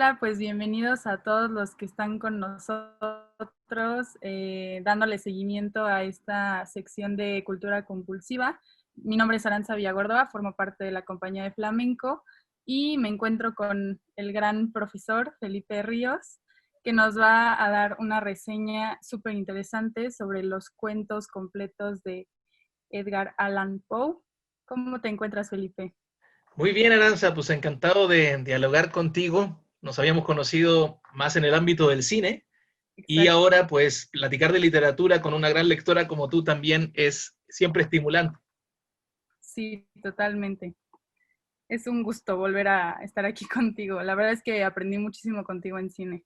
Hola, pues bienvenidos a todos los que están con nosotros, dándole seguimiento a esta sección de Cultura Compulsiva. Mi nombre es Aranza Villagórdoa, formo parte de la compañía de flamenco y me encuentro con el gran profesor Felipe Ríos, que nos va a dar una reseña súper interesante sobre los cuentos completos de Edgar Allan Poe. ¿Cómo te encuentras, Felipe? Muy bien, Aranza, pues encantado de dialogar contigo. Nos habíamos conocido más en el ámbito del cine y Exacto. ahora pues platicar de literatura con una gran lectora como tú también es siempre estimulante. Sí, totalmente. Es un gusto volver a estar aquí contigo. La verdad es que aprendí muchísimo contigo en cine.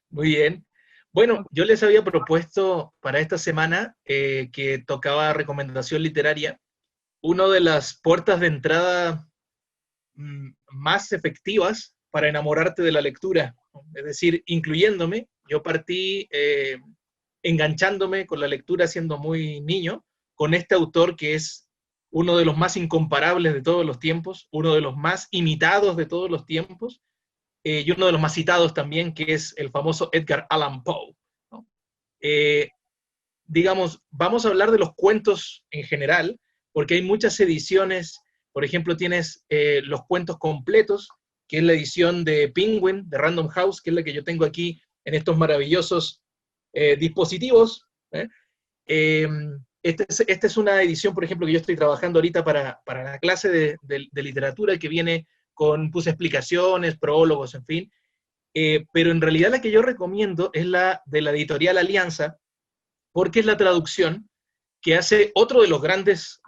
Muy bien. Bueno, Ok. yo les había propuesto para esta semana que tocaba recomendación literaria. Una de las puertas de entrada más efectivas para enamorarte de la lectura, ¿no? Es decir, incluyéndome, yo partí enganchándome con la lectura siendo muy niño, con este autor que es uno de los más incomparables de todos los tiempos, uno de los más imitados de todos los tiempos, y uno de los más citados también, que es el famoso Edgar Allan Poe, ¿no? Eh, digamos, vamos a hablar de los cuentos en general, porque hay muchas ediciones. Por ejemplo, tienes los cuentos completos, que es la edición de Penguin, de Random House, que es la que yo tengo aquí en estos maravillosos dispositivos. ¿Eh? Eh, esta es una edición, por ejemplo, que yo estoy trabajando ahorita para la clase de literatura, que viene con pues, explicaciones, prólogos, en fin. Pero en realidad la que yo recomiendo es la de la editorial Alianza, porque es la traducción que hace otro de los grandes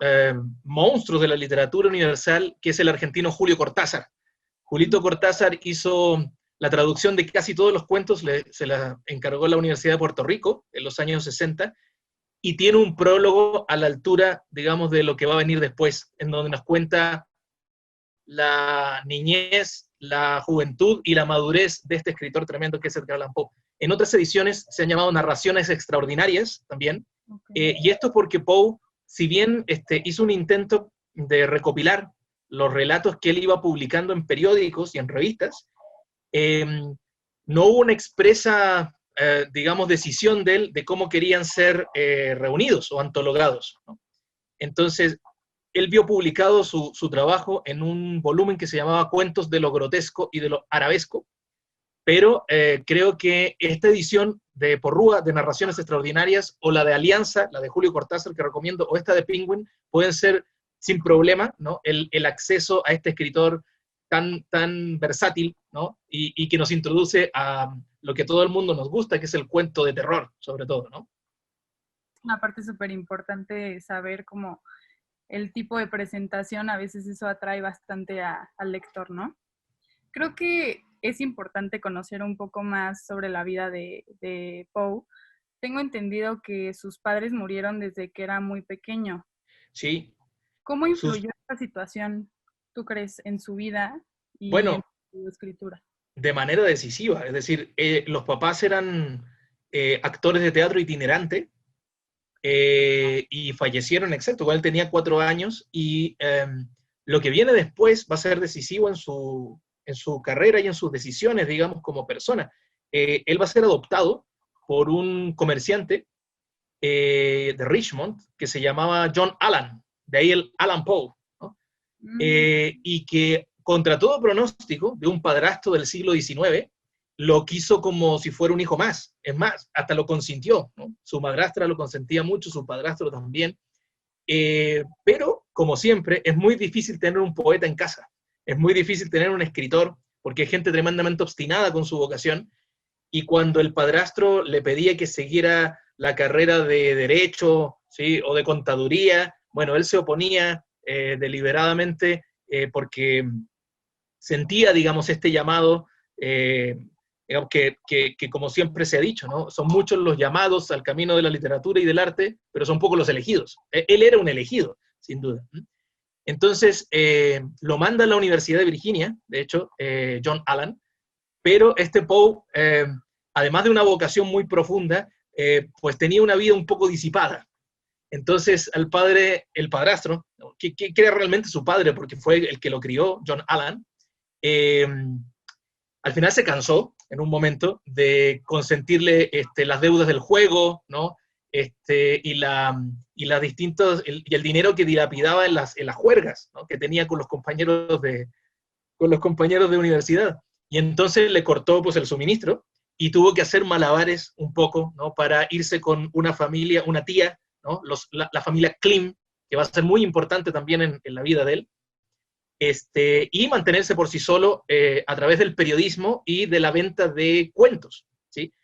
monstruos de la literatura universal, que es el argentino Julio Cortázar. Julito Cortázar hizo la traducción de casi todos los cuentos, se la encargó la Universidad de Puerto Rico en los años 60, y tiene un prólogo a la altura, digamos, de lo que va a venir después, en donde nos cuenta la niñez, la juventud y la madurez de este escritor tremendo que es Edgar Allan Poe. En otras ediciones se han llamado narraciones extraordinarias también, Okay. y esto porque Poe, si bien hizo un intento de recopilar los relatos que él iba publicando en periódicos y en revistas, eh, no hubo una expresa, digamos, decisión de él de cómo querían ser reunidos o antologados, ¿no? Entonces, él vio publicado su trabajo en un volumen que se llamaba Cuentos de lo grotesco y de lo arabesco, pero creo que esta edición de Porrúa, de Narraciones Extraordinarias, o la de Alianza, la de Julio Cortázar, que recomiendo, o esta de Penguin, pueden ser sin problema, ¿no? El acceso a este escritor tan versátil, ¿no? Y que nos introduce a lo que todo el mundo nos gusta, que es el cuento de terror, sobre todo, ¿no? Una parte súper importante saber cómo el tipo de presentación, a veces eso atrae bastante al lector, ¿no? Creo que es importante conocer un poco más sobre la vida de Poe. Tengo entendido que sus padres murieron desde que era muy pequeño. Sí, ¿Cómo sus, influyó esta situación, tú crees, en su vida y en bueno, su escritura? de manera decisiva, es decir, los papás eran actores de teatro itinerante, y fallecieron, exacto, cuando él tenía 4 años, y lo que viene después va a ser decisivo en su carrera y en sus decisiones, digamos, como persona. Él va a ser adoptado por un comerciante de Richmond que se llamaba John Allan, de ahí el Allan Poe, ¿no? Mm, Y que contra todo pronóstico de un padrastro del siglo XIX, lo quiso como si fuera un hijo más. Es más, hasta lo consintió, ¿no? Su madrastra lo consentía mucho, su padrastro también. Pero, como siempre, es muy difícil tener un poeta en casa. Es muy difícil tener un escritor, porque hay gente tremendamente obstinada con su vocación. Y cuando el padrastro le pedía que siguiera la carrera de derecho, ¿sí? O de contaduría, bueno, él se oponía deliberadamente porque sentía, digamos, este llamado, digamos, que como siempre se ha dicho, ¿no? Son muchos los llamados al camino de la literatura y del arte, pero son pocos los elegidos. Él era un elegido, sin duda. Entonces, lo manda a la Universidad de Virginia, de hecho, John Allan, pero este Poe, además de una vocación muy profunda, pues tenía una vida un poco disipada. Entonces, al padre, el padrastro, que era realmente su padre, porque fue el que lo crió, John Allan, eh, al final se cansó en un momento de consentirle las deudas del juego, ¿no? Y las distintos, y el dinero que dilapidaba en las juergas, ¿no? Que tenía con los compañeros de universidad. Y entonces le cortó pues el suministro y tuvo que hacer malabares un poco, ¿no? Para irse con una familia, una tía, ¿no? La familia Klim, que va a ser muy importante también en la vida de él, y mantenerse por sí solo a través del periodismo y de la venta de cuentos, ¿sí?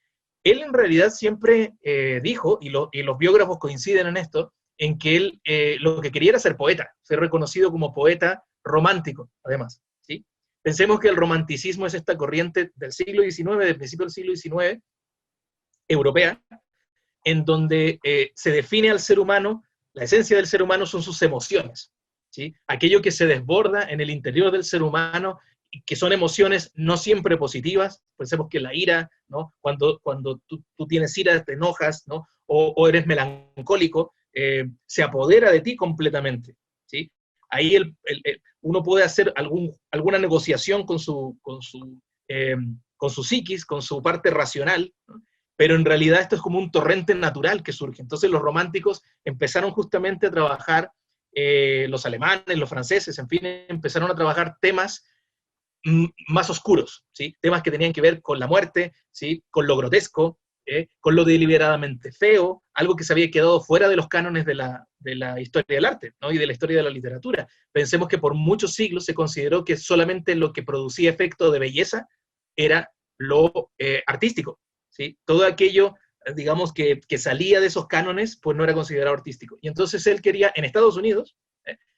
Él en realidad siempre dijo, y los biógrafos coinciden en esto, en que él lo que quería era ser poeta, ser reconocido como poeta romántico, además, ¿sí? Pensemos que el romanticismo es esta corriente del siglo XIX, del principio del siglo XIX, europea, en donde se define al ser humano, la esencia del ser humano son sus emociones, ¿sí? Aquello que se desborda en el interior del ser humano, que son emociones no siempre positivas. Pensemos que la ira, ¿no? Cuando tú tienes ira, te enojas, ¿no? O eres melancólico, se apodera de ti completamente, ¿sí? Ahí uno puede hacer alguna negociación con su psiquis, con su parte racional, ¿no? Pero en realidad esto es como un torrente natural que surge. Entonces los románticos empezaron justamente a trabajar, los alemanes, los franceses, en fin, empezaron a trabajar temas más oscuros, ¿sí? Temas que tenían que ver con la muerte, ¿sí? Con lo grotesco, con lo deliberadamente feo, algo que se había quedado fuera de los cánones de la historia del arte, ¿no? Y de la historia de la literatura. Pensemos que por muchos siglos se consideró que solamente lo que producía efecto de belleza era lo artístico, ¿sí? Todo aquello, digamos, que salía de esos cánones, pues no era considerado artístico. Y entonces él quería, en Estados Unidos,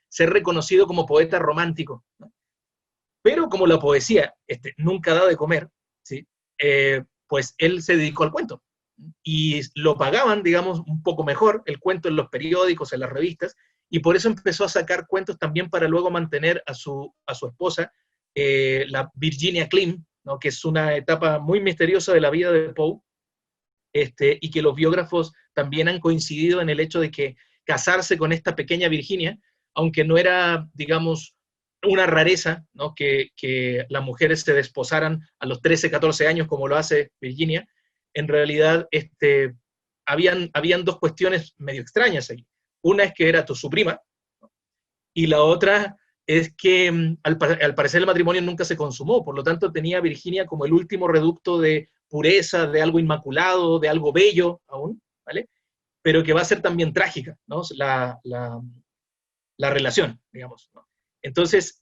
ser reconocido como poeta romántico, ¿no? Pero como la poesía nunca da de comer, ¿sí? Pues él se dedicó al cuento. Y lo pagaban, digamos, un poco mejor, el cuento en los periódicos, en las revistas, y por eso empezó a sacar cuentos también para luego mantener a su esposa, la Virginia Klim, ¿no? Que es una etapa muy misteriosa de la vida de Poe, y que los biógrafos también han coincidido en el hecho de que casarse con esta pequeña Virginia, aunque no era, digamos, una rareza, ¿no? Que las mujeres se desposaran a los 13, 14 años como lo hace Virginia, en realidad habían dos cuestiones medio extrañas ahí. Una es que era su prima, ¿no? Y la otra es que al parecer el matrimonio nunca se consumó, por lo tanto tenía Virginia como el último reducto de pureza, de algo inmaculado, de algo bello aún, ¿vale? Pero que va a ser también trágica, ¿no? La relación, digamos, ¿no? Entonces,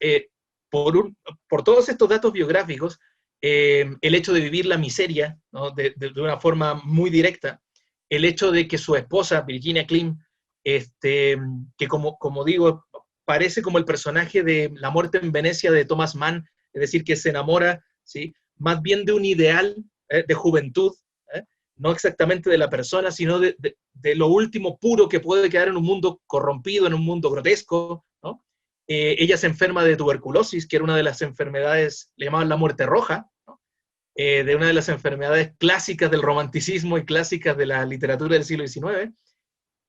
por todos estos datos biográficos, el hecho de vivir la miseria, ¿no? de una forma muy directa, el hecho de que su esposa, Virginia Klim, que como digo, parece como el personaje de La muerte en Venecia de Thomas Mann, es decir, que se enamora, ¿sí? Más bien de un ideal de juventud, no exactamente de la persona, sino de lo último puro que puede quedar en un mundo corrompido, en un mundo grotesco, ¿no? Ella se enferma de tuberculosis, que era una de las enfermedades, le llamaban la muerte roja, ¿no? De una de las enfermedades clásicas del romanticismo y clásicas de la literatura del siglo XIX.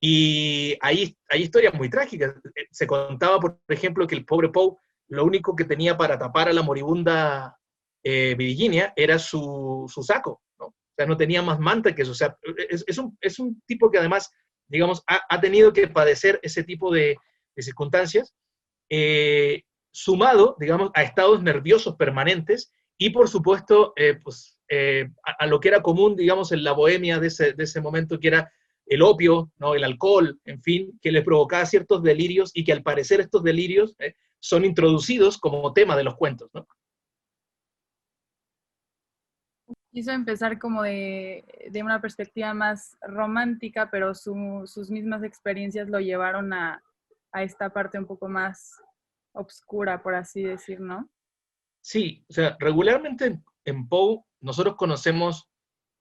Y hay historias muy trágicas. Se contaba, por ejemplo, que el pobre Poe, lo único que tenía para tapar a la moribunda Virginia era su saco, ¿no? O sea, no tenía más manta que eso. O sea, es un tipo que además, digamos, ha tenido que padecer ese tipo de circunstancias, sumado, digamos, a estados nerviosos permanentes y, por supuesto, pues, a lo que era común, digamos, en la bohemia de ese momento, que era el opio, ¿no? El alcohol, en fin, que le provocaba ciertos delirios y que al parecer estos delirios son introducidos como tema de los cuentos, ¿no? Quiso empezar como de una perspectiva más romántica, pero sus mismas experiencias lo llevaron a esta parte un poco más obscura, por así decir, ¿no? Sí, o sea, regularmente en Poe nosotros conocemos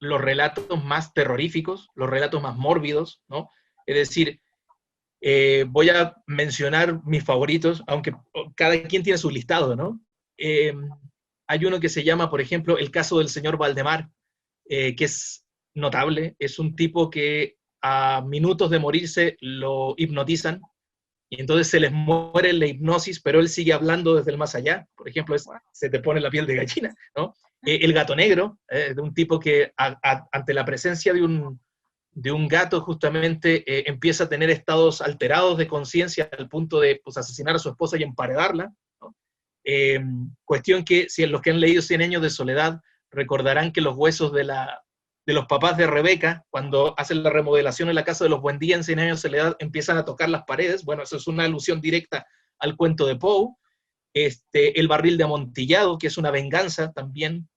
los relatos más terroríficos, los relatos más mórbidos, ¿no? Es decir, voy a mencionar mis favoritos, aunque cada quien tiene su listado, ¿no? Hay uno que se llama, por ejemplo, El caso del señor Valdemar, que es notable. Es un tipo que a minutos de morirse lo hipnotizan y entonces se les muere la hipnosis, pero él sigue hablando desde el más allá. Por ejemplo, se te pone la piel de gallina, ¿no? El gato negro, de un tipo que ante la presencia de un gato justamente empieza a tener estados alterados de conciencia al punto de pues, asesinar a su esposa y emparedarla, ¿no? Cuestión que si los que han leído Cien años de soledad recordarán que los huesos de los papás de Rebeca, cuando hacen la remodelación en la casa de los Buendía en Cien años de soledad, empiezan a tocar las paredes. Bueno, eso es una alusión directa al cuento de Poe. El barril de amontillado, que es una venganza también.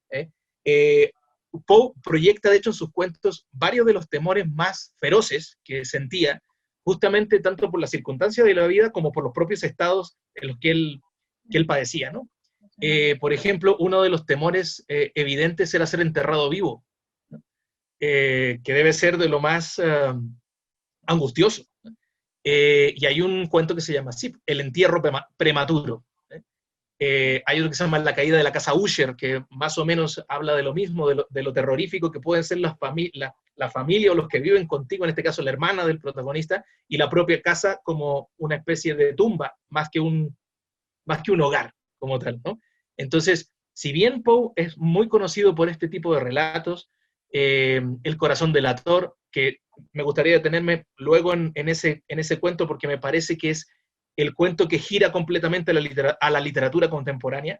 Poe proyecta, de hecho, en sus cuentos varios de los temores más feroces que sentía, justamente tanto por las circunstancias de la vida como por los propios estados en los que él padecía, ¿no? Por ejemplo, uno de los temores evidentes era ser enterrado vivo, ¿no? Que debe ser de lo más angustioso. Y hay un cuento que se llama así, El entierro prematuro. Hay otro que se llama La caída de la casa Usher, que más o menos habla de lo mismo, de lo terrorífico que pueden ser la familia o los que viven contigo, en este caso la hermana del protagonista, y la propia casa como una especie de tumba, más que un hogar como tal, ¿no? Entonces, si bien Poe es muy conocido por este tipo de relatos, El corazón delator, que me gustaría detenerme luego en ese cuento porque me parece que es el cuento que gira completamente a la literatura contemporánea.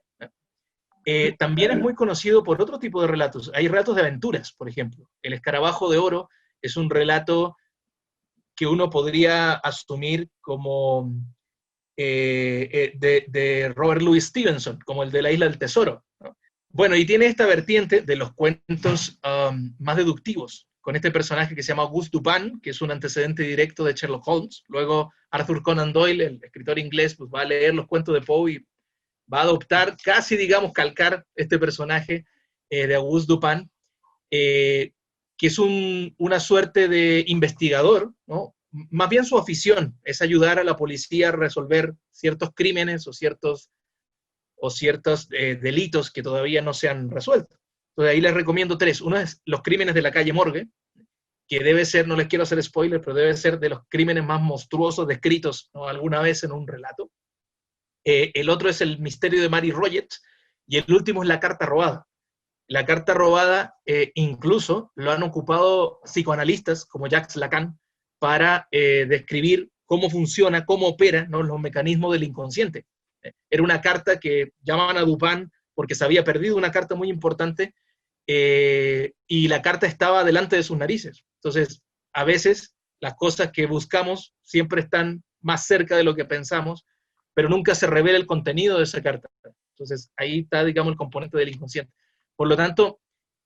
También es muy conocido por otro tipo de relatos. Hay relatos de aventuras, por ejemplo. El escarabajo de oro es un relato que uno podría asumir como de Robert Louis Stevenson, como el de la Isla del Tesoro, ¿no? Bueno, y tiene esta vertiente de los cuentos más deductivos, con este personaje que se llama Auguste Dupin, que es un antecedente directo de Sherlock Holmes. Luego Arthur Conan Doyle, el escritor inglés, pues va a leer los cuentos de Poe y va a adoptar, casi digamos calcar este personaje de Auguste Dupin, que es una suerte de investigador, ¿no? Más bien su afición es ayudar a la policía a resolver ciertos crímenes o ciertos delitos que todavía no se han resuelto. Entonces ahí les recomiendo tres. Uno es Los crímenes de la calle Morgue, que debe ser, no les quiero hacer spoiler, pero debe ser de los crímenes más monstruosos descritos, ¿no?, alguna vez en un relato. El otro es El misterio de Mary Rogers, y el último es La carta robada. La carta robada incluso lo han ocupado psicoanalistas como Jacques Lacan para describir cómo funciona, cómo opera, ¿no?, los mecanismos del inconsciente. Era una carta que llamaban a Dupin porque se había perdido una carta muy importante y la carta estaba delante de sus narices. Entonces, a veces las cosas que buscamos siempre están más cerca de lo que pensamos, pero nunca se revela el contenido de esa carta. Entonces, ahí está, digamos, el componente del inconsciente. Por lo tanto,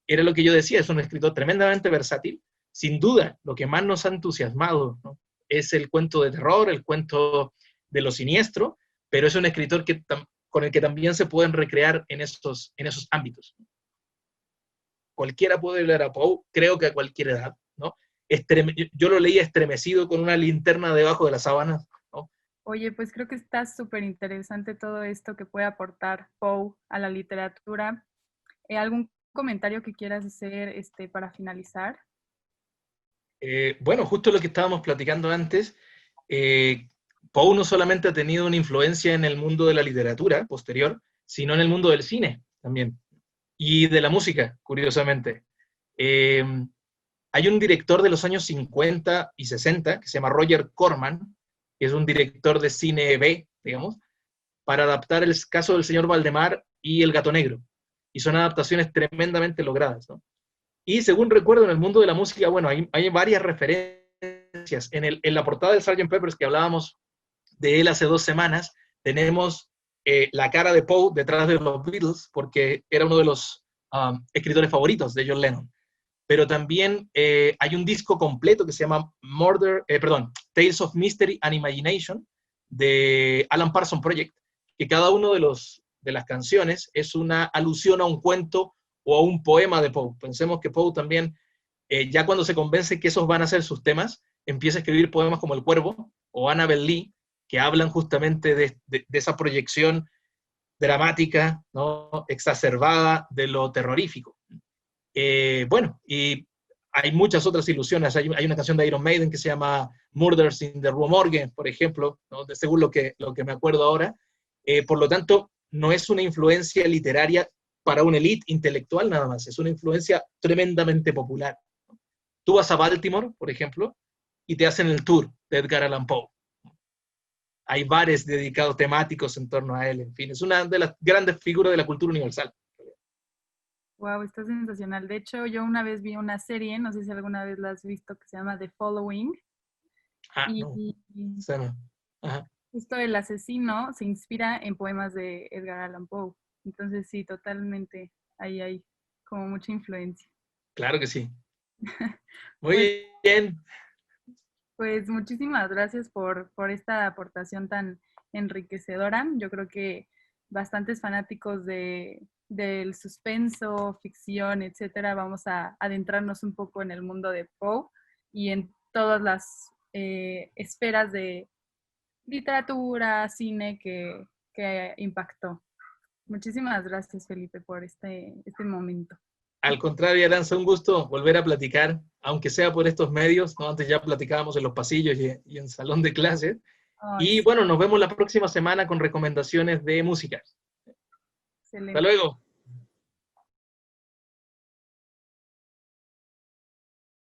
era lo que yo decía, es un escritor tremendamente versátil. Sin duda, lo que más nos ha entusiasmado, ¿no?, es el cuento de terror, el cuento de lo siniestro, pero es un escritor con el que también se pueden recrear en esos ámbitos. Cualquiera puede leer a Poe, creo que a cualquier edad, ¿no? Yo lo leía estremecido con una linterna debajo de las sábanas, ¿no? Oye, pues creo que está súper interesante todo esto que puede aportar Poe a la literatura. ¿Algún comentario que quieras hacer para finalizar? Bueno, justo lo que estábamos platicando antes, Poe no solamente ha tenido una influencia en el mundo de la literatura posterior, sino en el mundo del cine también, y de la música, curiosamente. Hay un director de los años 50 y 60 que se llama Roger Corman, que es un director de cine B, digamos, para adaptar el caso del señor Valdemar y El gato negro. Y son adaptaciones tremendamente logradas, ¿no? Y según recuerdo, en el mundo de la música, bueno, hay varias referencias. En la portada del Sgt. Pepper's que hablábamos de él hace 2 semanas, tenemos la cara de Poe detrás de los Beatles, porque era uno de los escritores favoritos de John Lennon. Pero también hay un disco completo que se llama Tales of Mystery and Imagination, de Alan Parsons Project, que cada uno de las canciones es una alusión a un cuento o a un poema de Poe. Pensemos que Poe también, ya cuando se convence que esos van a ser sus temas, empieza a escribir poemas como El Cuervo o Annabel Lee, que hablan justamente de esa proyección dramática, ¿no?, exacerbada de lo terrorífico. Bueno, y hay muchas otras ilusiones. Hay una canción de Iron Maiden que se llama Murders in the Rue Morgue, por ejemplo, ¿no?, según lo que me acuerdo ahora. Por lo tanto, no es una influencia literaria para una élite intelectual nada más, es una influencia tremendamente popular. Tú vas a Baltimore, por ejemplo, y te hacen el tour de Edgar Allan Poe. Hay bares dedicados temáticos en torno a él, en fin, es una de las grandes figuras de la cultura universal. Wow, está sensacional. De hecho, yo una vez vi una serie, no sé si alguna vez la has visto, que se llama The Following. Ah, Y, no, y o sea, no. Ajá, justo el asesino se inspira en poemas de Edgar Allan Poe. Entonces sí, totalmente ahí hay como mucha influencia. claro que sí. Pues, Muy bien, pues muchísimas gracias por esta aportación tan enriquecedora. Yo creo que bastantes fanáticos del suspenso, ficción, etcétera, vamos a adentrarnos un poco en el mundo de Poe y en todas las esferas de literatura, cine que impactó. Muchísimas gracias, Felipe, por este momento. al contrario, Aranza, un gusto volver a platicar, aunque sea por estos medios, ¿no? Antes ya platicábamos en los pasillos y en salón de clases. Ay, Y sí, bueno, nos vemos la próxima semana con recomendaciones de música. Hasta excelente. luego.